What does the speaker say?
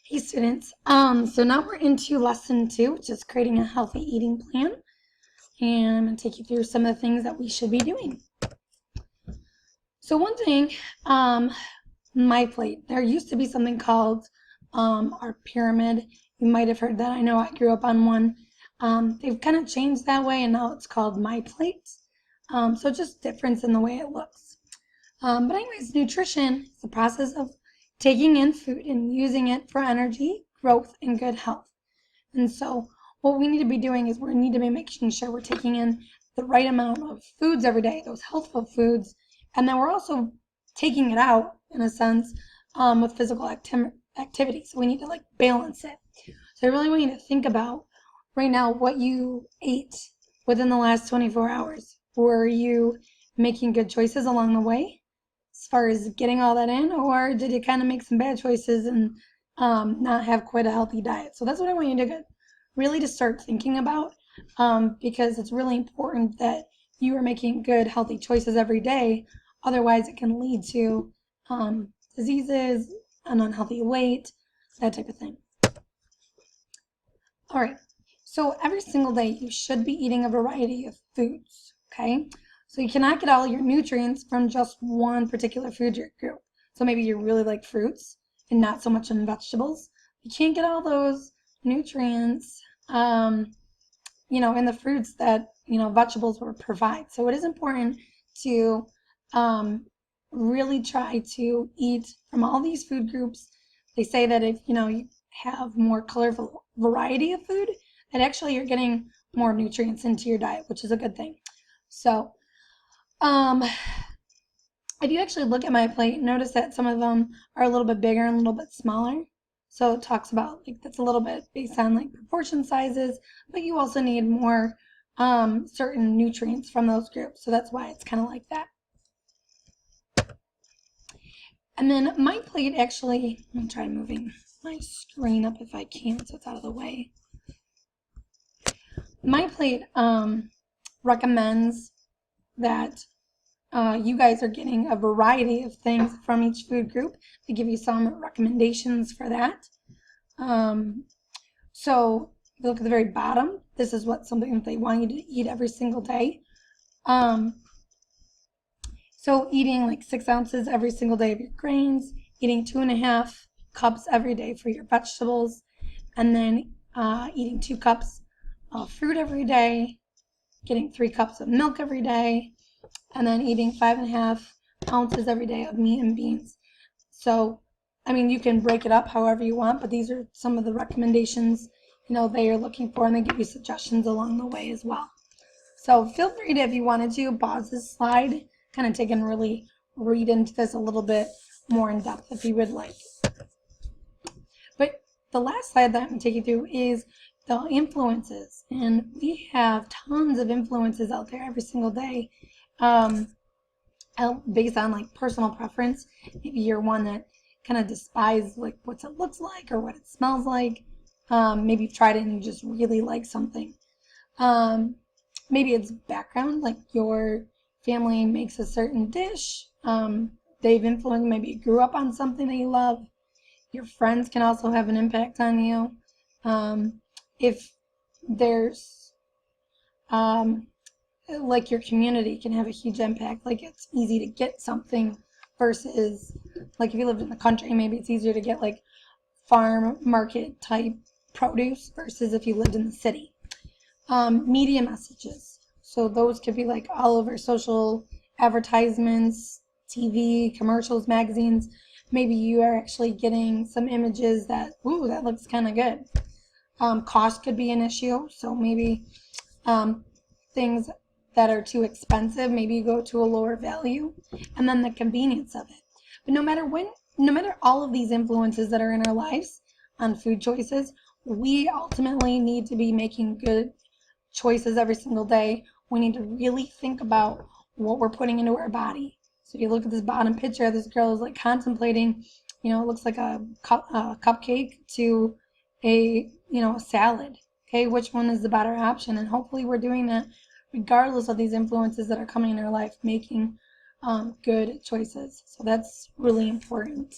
Hey students, so now we're into lesson 2, which is creating a healthy eating plan. And I'm going to take you through some of the things that we should be doing. So one thing, my plate, there used to be something called our pyramid. You might have heard that. I know I grew up on one. They've kind of changed that way and now it's called my plate. So just difference in the way it looks. But anyways, nutrition is the process of taking in food and using it for energy, growth, and good health. And so what we need to be doing is we need to be making sure we're taking in the right amount of foods every day, those healthful foods, and then we're also taking it out, in a sense, with physical activity. So we need to balance it. So I really want you to think about right now what you ate within the last 24 hours. Were you making good choices along the way as far as getting all that in, or did you kind of make some bad choices and not have quite a healthy diet? So that's what I want you to really to start thinking about, because it's really important that you are making good, healthy choices every day. Otherwise, it can lead to diseases, an unhealthy weight, that type of thing. All right, so every single day you should be eating a variety of foods, okay? So you cannot get all your nutrients from just one particular food group. So maybe you really like fruits and not so much in vegetables. You can't get all those nutrients, in the fruits that, vegetables will provide. So it is important to really try to eat from all these food groups. They say that if, you have more colorful variety of food, that actually you're getting more nutrients into your diet, which is a good thing. So, if you actually look at my plate, notice that some of them are a little bit bigger and a little bit smaller. So it talks about that's a little bit based on proportion sizes, but you also need more certain nutrients from those groups. So that's why it's kind of like that. And then my plate actually, let me try moving my screen up if I can so it's out of the way. My plate recommends that you guys are getting a variety of things from each food group. They give you some recommendations for that. So if you look at the very bottom, this is something that they want you to eat every single day. So eating 6 ounces every single day of your grains, eating 2.5 cups every day for your vegetables, and then eating 2 cups of fruit every day, getting 3 cups of milk every day, and then eating 5.5 ounces every day of meat and beans. So, you can break it up however you want, but these are some of the recommendations, they are looking for, and they give you suggestions along the way as well. So feel free to, if you wanted to, pause this slide, kind of take and really read into this a little bit more in depth if you would like. But the last slide that I'm going to take you through is the influences, and we have tons of influences out there every single day. Based on personal preference. Maybe you're one that kind of despises what it looks like or what it smells like. Maybe you've tried it and you just really like something. Maybe it's background, your family makes a certain dish. They've influenced, maybe you grew up on something that you love. Your friends can also have an impact on you. If there's your community can have a huge impact. It's easy to get something versus if you lived in the country, maybe it's easier to get farm market type produce versus if you lived in the city. Media messages. So those could be all over social advertisements, TV, commercials, magazines. Maybe you are actually getting some images that, ooh, that looks kind of good. Cost could be an issue. So maybe things that are too expensive, maybe you go to a lower value, and then the convenience of it. But no matter all of these influences that are in our lives on food choices, we ultimately need to be making good choices every single day. We need to really think about what we're putting into our body. So if you look at this bottom picture, this girl is contemplating, it looks like a cupcake to a salad. Okay, which one is the better option? And hopefully we're doing that regardless of these influences that are coming in our life, making good choices. So that's really important.